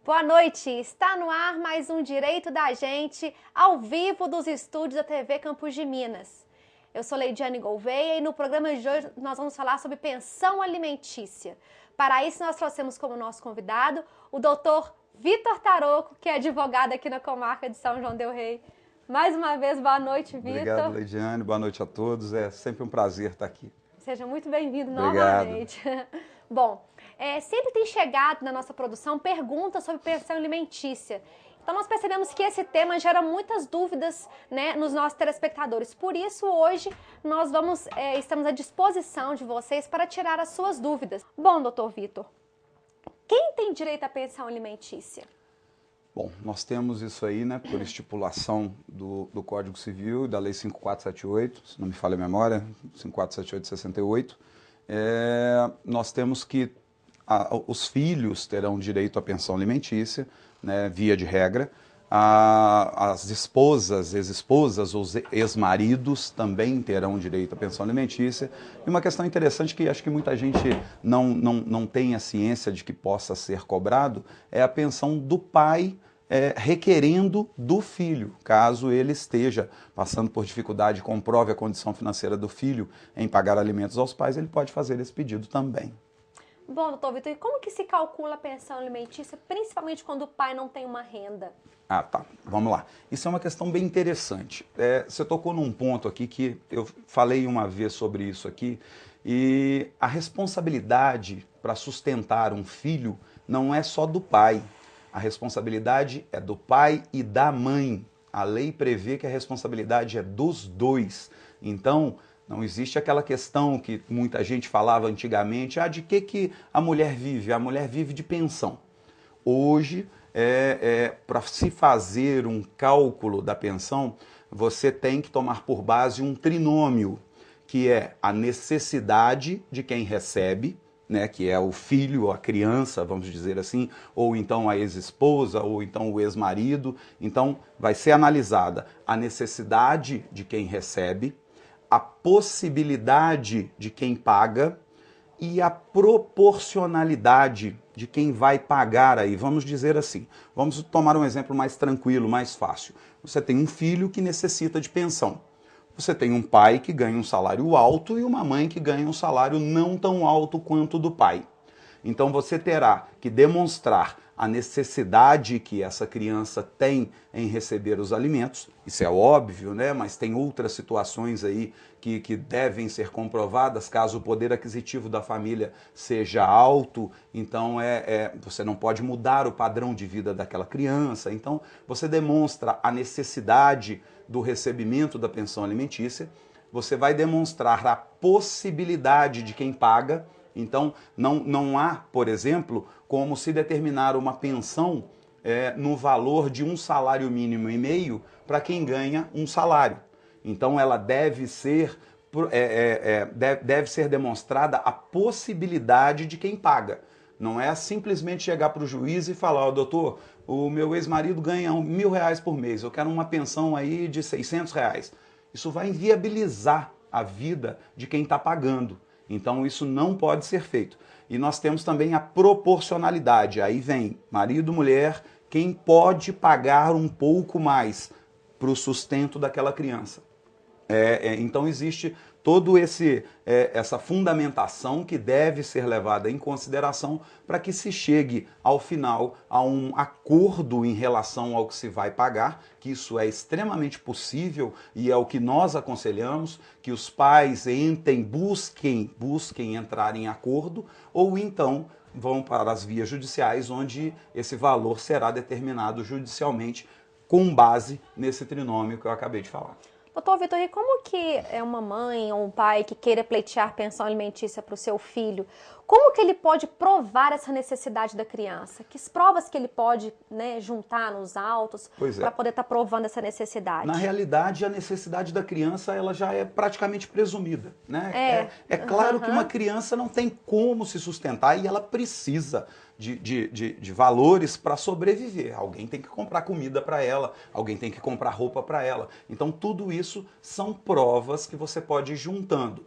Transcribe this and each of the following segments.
Boa noite, está no ar mais um Direito da Gente, ao vivo dos estúdios da TV Campos de Minas. Eu sou Leidiane Gouveia e no programa de hoje nós vamos falar sobre pensão alimentícia. Para isso nós trouxemos como nosso convidado o doutor Vitor Taroco, que é advogado aqui na comarca de São João del Rei. Mais uma vez, boa noite, Vitor. Obrigado, Leidiane, boa noite a todos, é sempre um prazer estar aqui. Seja muito bem-vindo Obrigado. novamente. Bom, sempre tem chegado na nossa produção perguntas sobre pensão alimentícia. Então nós percebemos que esse tema gera muitas dúvidas, né, nos nossos telespectadores. Por isso hoje nós estamos à disposição de vocês para tirar as suas dúvidas. Bom, doutor Vitor, quem tem direito à pensão alimentícia? Bom, nós temos isso aí, né, por estipulação do Código Civil e da Lei 5478, se não me falha a memória, 5478/68, nós temos que os filhos terão direito à pensão alimentícia, né, via de regra, as esposas, ex-esposas ou ex-maridos também terão direito à pensão alimentícia. E uma questão interessante que acho que muita gente não tem a ciência de que possa ser cobrado é a pensão do pai requerendo do filho, caso ele esteja passando por dificuldade, comprove a condição financeira do filho em pagar alimentos aos pais, ele pode fazer esse pedido também. Bom, doutor Vitor, e como que se calcula a pensão alimentícia, principalmente quando o pai não tem uma renda? Ah, tá. Vamos lá. Isso é uma questão bem interessante. Você tocou num ponto aqui que eu falei uma vez sobre isso aqui, e a responsabilidade para sustentar um filho não é só do pai. A responsabilidade é do pai e da mãe. A lei prevê que a responsabilidade é dos dois. Então, não existe aquela questão que muita gente falava antigamente, de que a mulher vive? A mulher vive de pensão. Hoje, para se fazer um cálculo da pensão, você tem que tomar por base um trinômio, que é a necessidade de quem recebe, né, que é o filho, a criança, vamos dizer assim, ou então a ex-esposa, ou então o ex-marido. Então, vai ser analisada a necessidade de quem recebe, a possibilidade de quem paga e a proporcionalidade de quem vai pagar aí. Vamos dizer assim, vamos tomar um exemplo mais tranquilo, mais fácil. Você tem um filho que necessita de pensão. Você tem um pai que ganha um salário alto e uma mãe que ganha um salário não tão alto quanto o do pai. Então você terá que demonstrar a necessidade que essa criança tem em receber os alimentos. Isso é óbvio, né? Mas tem outras situações aí que devem ser comprovadas caso o poder aquisitivo da família seja alto. Então você não pode mudar o padrão de vida daquela criança. Então você demonstra a necessidade do recebimento da pensão alimentícia. Você vai demonstrar a possibilidade de quem paga. Então, não há, por exemplo, como se determinar uma pensão no valor de 1,5 salário para quem ganha um salário. Então, ela deve ser demonstrada a possibilidade de quem paga. Não é simplesmente chegar para o juiz e falar, doutor, o meu ex-marido ganha R$1.000 por mês, eu quero uma pensão aí de R$600. Isso vai inviabilizar a vida de quem está pagando. Então isso não pode ser feito. E nós temos também a proporcionalidade. Aí vem marido, mulher, quem pode pagar um pouco mais para o sustento daquela criança. Então existe toda essa fundamentação que deve ser levada em consideração para que se chegue ao final a um acordo em relação ao que se vai pagar, que isso é extremamente possível e é o que nós aconselhamos, que os pais busquem entrar em acordo, ou então vão para as vias judiciais, onde esse valor será determinado judicialmente com base nesse trinômio que eu acabei de falar. Doutor Vitor, e como que uma mãe ou um pai que queira pleitear pensão alimentícia para o seu filho, como que ele pode provar essa necessidade da criança? Que provas que ele pode, né, juntar nos autos para poder estar provando essa necessidade? Na realidade, a necessidade da criança ela já é praticamente presumida, né? É claro que uma criança não tem como se sustentar e ela precisa de valores para sobreviver. Alguém tem que comprar comida para ela, alguém tem que comprar roupa para ela. Então tudo isso são provas que você pode ir juntando.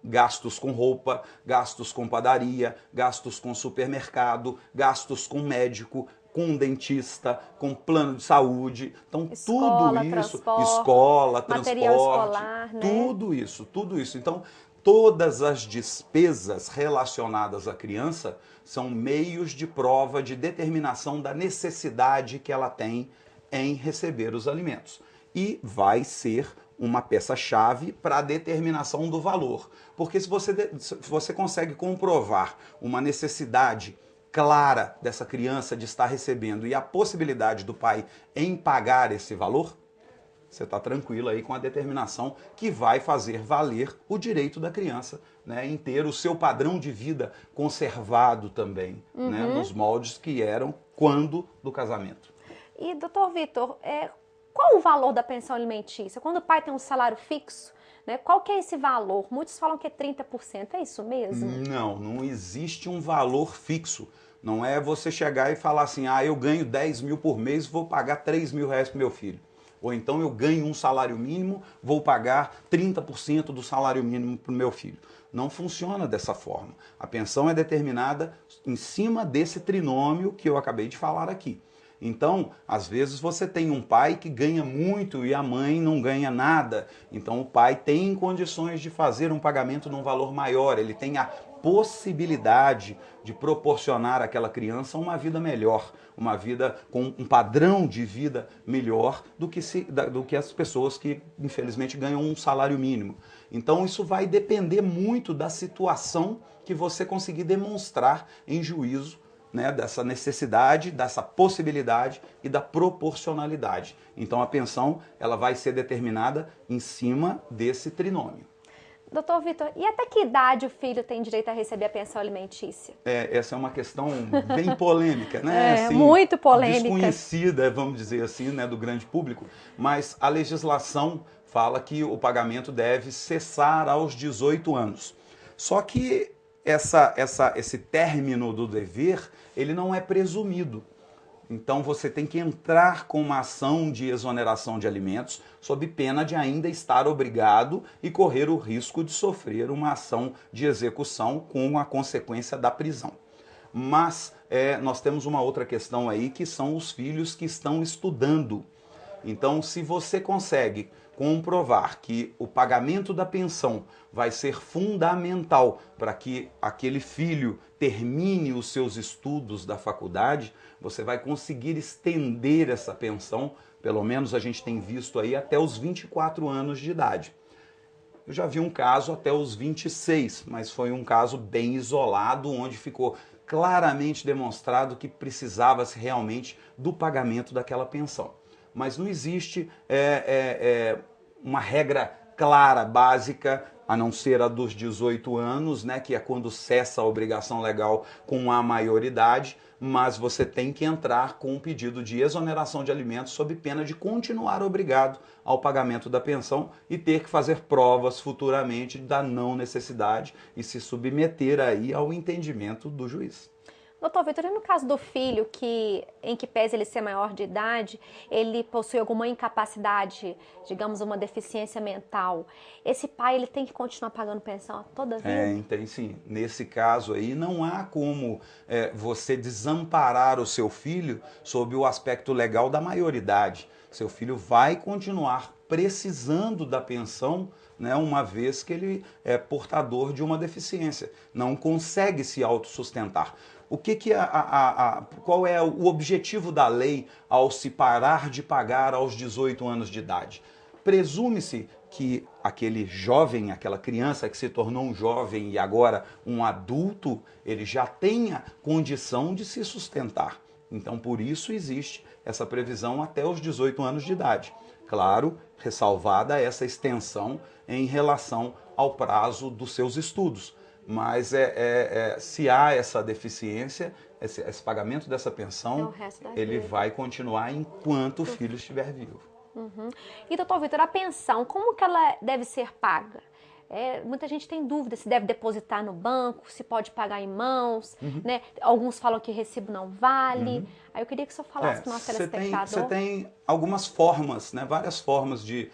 Gastos com roupa, gastos com padaria, gastos com supermercado, gastos com médico. com um dentista, com plano de saúde. Então, Escola, tudo isso, transporte, escola, material transporte, escolar, né? tudo isso, tudo isso. Então, todas as despesas relacionadas à criança são meios de prova de determinação da necessidade que ela tem em receber os alimentos. E vai ser uma peça-chave para a determinação do valor. Porque se você consegue comprovar uma necessidade clara dessa criança de estar recebendo e a possibilidade do pai em pagar esse valor, você está tranquilo aí com a determinação que vai fazer valer o direito da criança, né, em ter o seu padrão de vida conservado também, né, nos moldes que eram quando do casamento. E, doutor Vitor, qual o valor da pensão alimentícia? Quando o pai tem um salário fixo, né, qual que é esse valor? Muitos falam que é 30%, é isso mesmo? Não existe um valor fixo. Não é você chegar e falar assim, eu ganho 10 mil por mês, vou pagar 3 mil reais para meu filho. Ou então eu ganho um salário mínimo, vou pagar 30% do salário mínimo para o meu filho. Não funciona dessa forma. A pensão é determinada em cima desse trinômio que eu acabei de falar aqui. Então, às vezes você tem um pai que ganha muito e a mãe não ganha nada. Então o pai tem condições de fazer um pagamento num valor maior, ele tem a possibilidade de proporcionar àquela criança uma vida melhor, uma vida com um padrão de vida melhor do que as pessoas que infelizmente ganham um salário mínimo. Então isso vai depender muito da situação que você conseguir demonstrar em juízo, né, dessa necessidade, dessa possibilidade e da proporcionalidade. Então a pensão ela vai ser determinada em cima desse trinômio. Doutor Vitor, e até que idade o filho tem direito a receber a pensão alimentícia? Essa é uma questão bem polêmica, né? Assim, muito polêmica. Desconhecida, vamos dizer assim, né, do grande público, mas a legislação fala que o pagamento deve cessar aos 18 anos. Só que esse término do dever, ele não é presumido. Então você tem que entrar com uma ação de exoneração de alimentos sob pena de ainda estar obrigado e correr o risco de sofrer uma ação de execução com a consequência da prisão. Mas nós temos uma outra questão aí, que são os filhos que estão estudando. Então, se você consegue comprovar que o pagamento da pensão vai ser fundamental para que aquele filho termine os seus estudos da faculdade, você vai conseguir estender essa pensão, pelo menos a gente tem visto aí, até os 24 anos de idade. Eu já vi um caso até os 26, mas foi um caso bem isolado, onde ficou claramente demonstrado que precisava-se realmente do pagamento daquela pensão. Mas não existe uma regra clara, básica, a não ser a dos 18 anos, né, que é quando cessa a obrigação legal com a maioridade, mas você tem que entrar com um pedido de exoneração de alimentos sob pena de continuar obrigado ao pagamento da pensão e ter que fazer provas futuramente da não necessidade e se submeter aí ao entendimento do juiz. Doutor Vitor, e no caso do filho, em que pese ele ser maior de idade, ele possui alguma incapacidade, digamos, uma deficiência mental, esse pai ele tem que continuar pagando pensão toda a vida? Tem sim. Nesse caso aí, não há como você desamparar o seu filho sob o aspecto legal da maioridade. Seu filho vai continuar precisando da pensão, né, uma vez que ele é portador de uma deficiência, não consegue se autossustentar. Qual é o objetivo da lei ao se parar de pagar aos 18 anos de idade? Presume-se que aquele jovem, aquela criança que se tornou um jovem e agora um adulto, ele já tenha condição de se sustentar. Então, por isso existe essa previsão até os 18 anos de idade. Claro, ressalvada essa extensão em relação ao prazo dos seus estudos. Mas se há essa deficiência, esse pagamento dessa pensão, ele vai continuar enquanto o filho estiver vivo. Uhum. E, doutor Vitor, a pensão, como que ela deve ser paga? Muita gente tem dúvida se deve depositar no banco, se pode pagar em mãos, né? Alguns falam que recibo não vale. Aí eu queria que o senhor falasse para o nosso telespectador. Você tem algumas formas, né? Várias formas de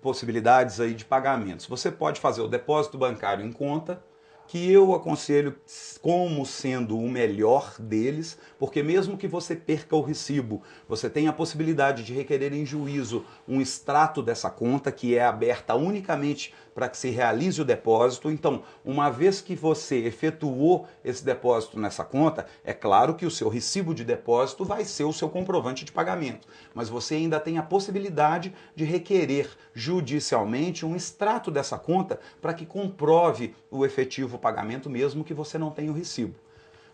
possibilidades aí de pagamentos. Você pode fazer o depósito bancário em conta, que eu aconselho como sendo o melhor deles, porque mesmo que você perca o recibo, você tem a possibilidade de requerer em juízo um extrato dessa conta, que é aberta unicamente para que se realize o depósito. Então, uma vez que você efetuou esse depósito nessa conta, é claro que o seu recibo de depósito vai ser o seu comprovante de pagamento, mas você ainda tem a possibilidade de requerer judicialmente um extrato dessa conta para que comprove o efetivo pagamento, mesmo que você não tenha o recibo.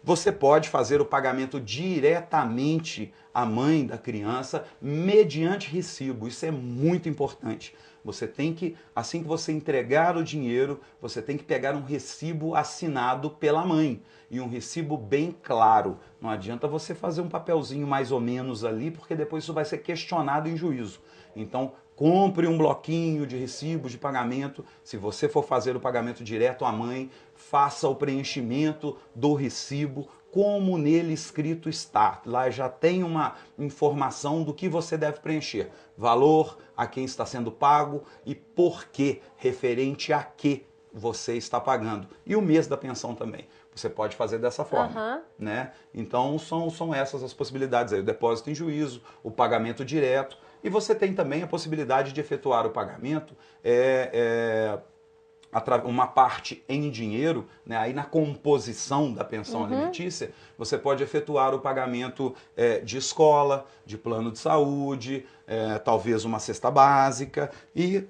Você pode fazer o pagamento diretamente à mãe da criança mediante recibo. Isso é muito importante. Você tem que, assim que você entregar o dinheiro, você tem que pegar um recibo assinado pela mãe. E um recibo bem claro. Não adianta você fazer um papelzinho mais ou menos ali, porque depois isso vai ser questionado em juízo. Então, compre um bloquinho de recibos de pagamento. Se você for fazer o pagamento direto à mãe, faça o preenchimento do recibo como nele escrito está. Lá já tem uma informação do que você deve preencher. Valor, a quem está sendo pago e por quê, referente a que você está pagando. E o mês da pensão também. Você pode fazer dessa forma, né? Então são essas as possibilidades aí. O depósito em juízo, o pagamento direto. E você tem também a possibilidade de efetuar o pagamento, uma parte em dinheiro, né? Aí na composição da pensão alimentícia, você pode efetuar o pagamento de escola, de plano de saúde, talvez uma cesta básica e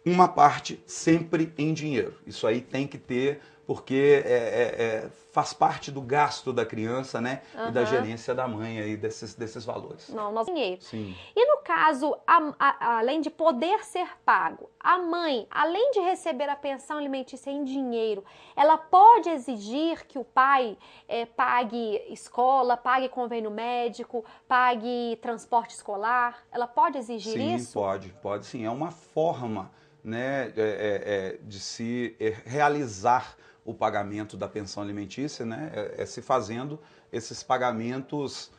uma parte sempre em dinheiro. Isso aí tem que ter, porque faz parte do gasto da criança, né? E da gerência da mãe aí desses valores. Não, nosso dinheiro. Sim. E no caso, além de poder ser pago, a mãe, além de receber a pensão alimentícia em dinheiro, ela pode exigir que o pai pague escola, pague convênio médico, pague transporte escolar? Ela pode exigir isso? Sim, pode sim. É uma forma, né, de se realizar o pagamento da pensão alimentícia, né, se fazendo esses pagamentos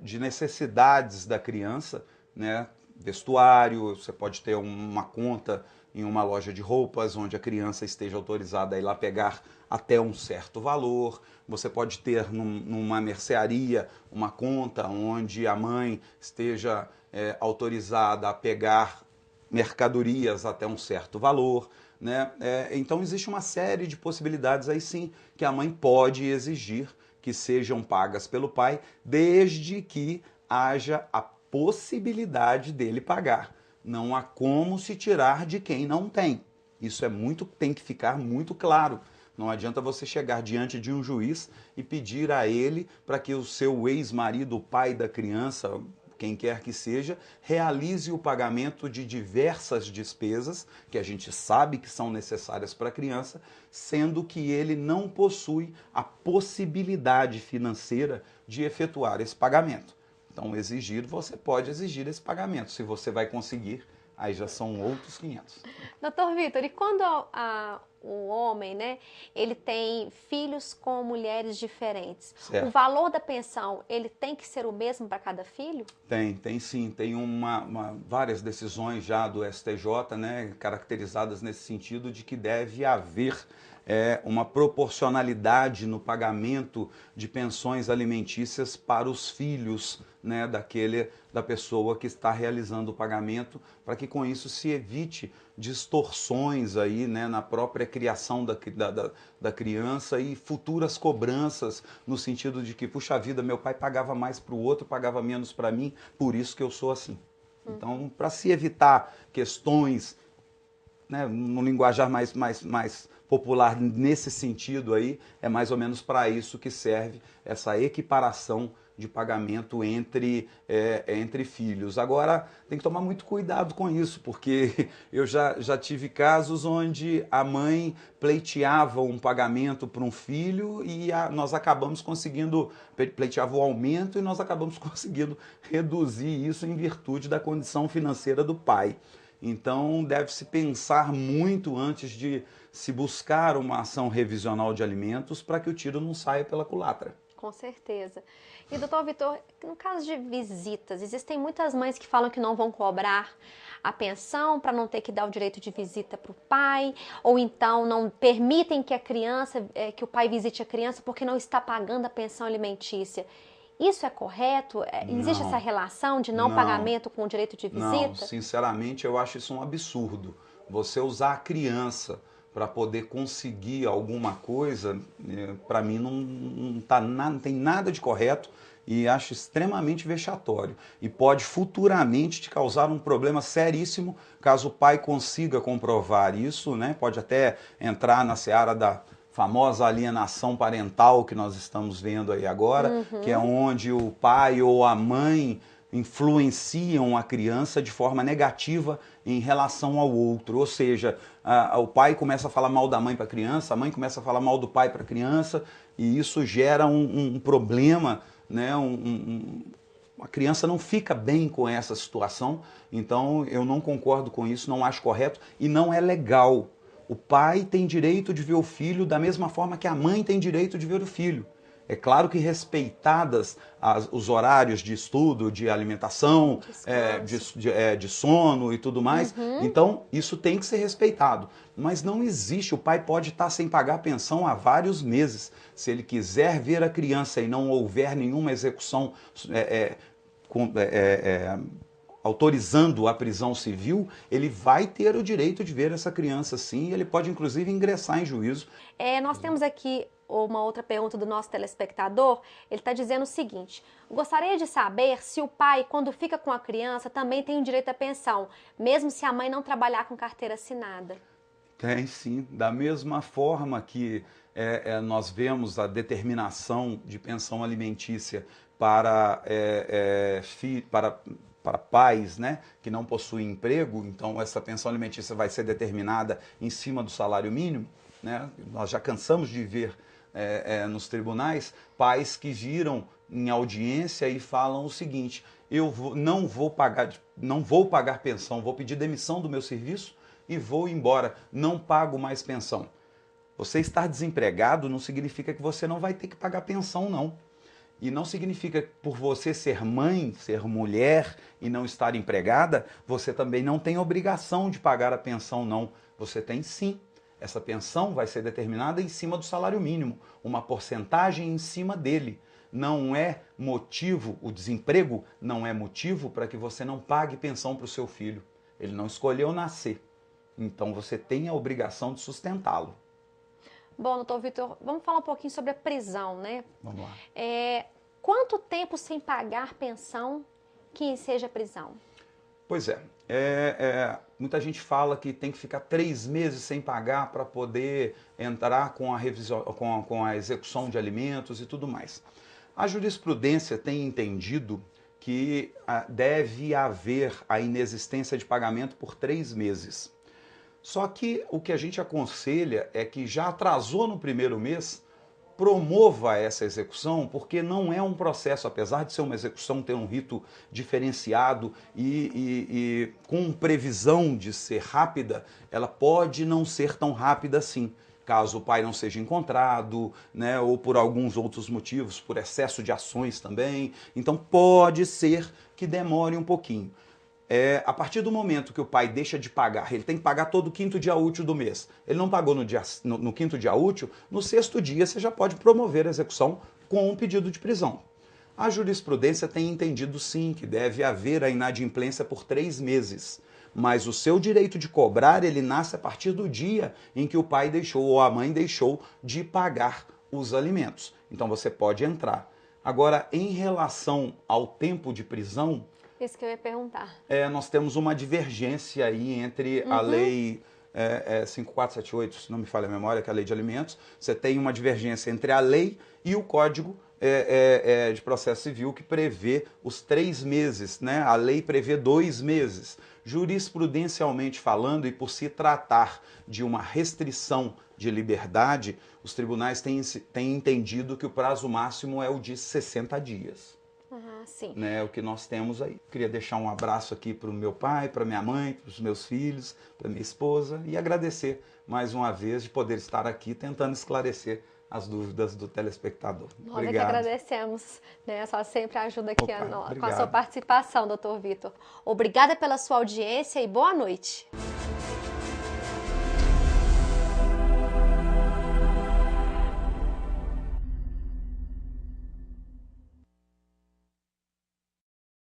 de necessidades da criança, né, vestuário, você pode ter uma conta em uma loja de roupas onde a criança esteja autorizada a ir lá pegar até um certo valor. Você pode ter numa mercearia uma conta onde a mãe esteja autorizada a pegar mercadorias até um certo valor, né? Então existe uma série de possibilidades aí sim que a mãe pode exigir que sejam pagas pelo pai, desde que haja a possibilidade dele pagar. Não há como se tirar de quem não tem. Isso tem que ficar muito claro. Não adianta você chegar diante de um juiz e pedir a ele para que o seu ex-marido, o pai da criança, quem quer que seja, realize o pagamento de diversas despesas que a gente sabe que são necessárias para a criança, sendo que ele não possui a possibilidade financeira de efetuar esse pagamento. Então, você pode exigir esse pagamento. Se você vai conseguir, aí já são outros 500. Doutor Vitor, e quando o homem, né, ele tem filhos com mulheres diferentes, certo. O valor da pensão, ele tem que ser o mesmo para cada filho? Tem sim. Tem várias decisões já do STJ, né, caracterizadas nesse sentido de que deve haver uma proporcionalidade no pagamento de pensões alimentícias para os filhos, né, da pessoa que está realizando o pagamento, para que com isso se evite distorções aí, né, na própria criação da criança e futuras cobranças no sentido de que, puxa vida, meu pai pagava mais para o outro, pagava menos para mim, por isso que eu sou assim. Então, para se evitar questões, né, no linguajar mais popular nesse sentido aí, é mais ou menos para isso que serve essa equiparação de pagamento entre filhos. Agora, tem que tomar muito cuidado com isso, porque eu já tive casos onde a mãe pleiteava um pagamento para um filho e nós acabamos conseguindo, pleiteava o aumento e nós acabamos conseguindo reduzir isso em virtude da condição financeira do pai. Então, deve-se pensar muito antes de se buscar uma ação revisional de alimentos para que o tiro não saia pela culatra. Com certeza. E, doutor Vitor, no caso de visitas, existem muitas mães que falam que não vão cobrar a pensão para não ter que dar o direito de visita para o pai, ou então não permitem que a criança, que o pai visite a criança porque não está pagando a pensão alimentícia. Isso é correto? Existe essa Não, relação de não não, pagamento com o direito de não. visita? Sinceramente, eu acho isso um absurdo. Você usar a criança para poder conseguir alguma coisa, para mim não tem nada de correto e acho extremamente vexatório. E pode futuramente te causar um problema seríssimo caso o pai consiga comprovar isso, né? Pode até entrar na seara da famosa alienação parental que nós estamos vendo aí agora, que é onde o pai ou a mãe influenciam a criança de forma negativa em relação ao outro. Ou seja, o pai começa a falar mal da mãe para a criança, a mãe começa a falar mal do pai para a criança, e isso gera um problema, né? A criança não fica bem com essa situação, então eu não concordo com isso, não acho correto e não é legal. O pai tem direito de ver o filho da mesma forma que a mãe tem direito de ver o filho. É claro que respeitadas os horários de estudo, de alimentação, de sono e tudo mais. Então, isso tem que ser respeitado. Mas não existe, o pai pode estar sem pagar pensão há vários meses. Se ele quiser ver a criança e não houver nenhuma execução autorizando a prisão civil, ele vai ter o direito de ver essa criança sim, ele pode inclusive ingressar em juízo. Nós temos aqui uma outra pergunta do nosso telespectador. Ele está dizendo o seguinte: gostaria de saber se o pai, quando fica com a criança, também tem o direito à pensão, mesmo se a mãe não trabalhar com carteira assinada. Tem sim, da mesma forma que nós vemos a determinação de pensão alimentícia para pais, né, que não possuem emprego, então essa pensão alimentícia vai ser determinada em cima do salário mínimo, né? Nós já cansamos de ver nos tribunais pais que viram em audiência e falam o seguinte: não vou pagar pensão, vou pedir demissão do meu serviço e vou embora, não pago mais pensão. Você estar desempregado não significa que você não vai ter que pagar pensão, não. E não significa que por você ser mãe, ser mulher e não estar empregada, você também não tem obrigação de pagar a pensão, não. Você tem sim. Essa pensão vai ser determinada em cima do salário mínimo, uma porcentagem em cima dele. Não é motivo, o desemprego não é motivo para que você não pague pensão para o seu filho. Ele não escolheu nascer. Então você tem a obrigação de sustentá-lo. Bom, doutor Vitor, vamos falar um pouquinho sobre a prisão, né? Vamos lá. Quanto tempo sem pagar pensão que seja prisão? Pois muita gente fala que tem que ficar 3 meses sem pagar para poder entrar com a revisão, com a execução de alimentos e tudo mais. A jurisprudência tem entendido que deve haver a inexistência de pagamento por 3 meses. Só que o que a gente aconselha é que já atrasou no primeiro mês, promova essa execução, porque não é um processo, apesar de ser uma execução, ter um rito diferenciado e com previsão de ser rápida, ela pode não ser tão rápida assim, caso o pai não seja encontrado, né, ou por alguns outros motivos, por excesso de ações também. Então pode ser que demore um pouquinho. A partir do momento que o pai deixa de pagar, ele tem que pagar todo o quinto dia útil do mês. Ele não pagou no quinto dia útil, no sexto dia você já pode promover a execução com um pedido de prisão. A jurisprudência tem entendido sim que deve haver a inadimplência por 3 meses, mas o seu direito de cobrar ele nasce a partir do dia em que o pai deixou ou a mãe deixou de pagar os alimentos. Então você pode entrar. Agora, em relação ao tempo de prisão, isso que eu ia perguntar. Nós temos uma divergência aí entre a lei 5478, se não me falha a memória, que é a lei de alimentos. Você tem uma divergência entre a lei e o Código de Processo Civil, que prevê os 3 meses, né? A lei prevê 2 meses. Jurisprudencialmente falando, e por se tratar de uma restrição de liberdade, os tribunais têm entendido que o prazo máximo é o de 60 dias. Sim. Né, o que nós temos aí. Queria deixar um abraço aqui para o meu pai, para minha mãe, para os meus filhos, para minha esposa e agradecer mais uma vez de poder estar aqui tentando esclarecer as dúvidas do telespectador. Nós é que agradecemos, né? A senhora sempre ajuda aqui com a sua participação, doutor Vitor. Obrigada pela sua audiência e boa noite.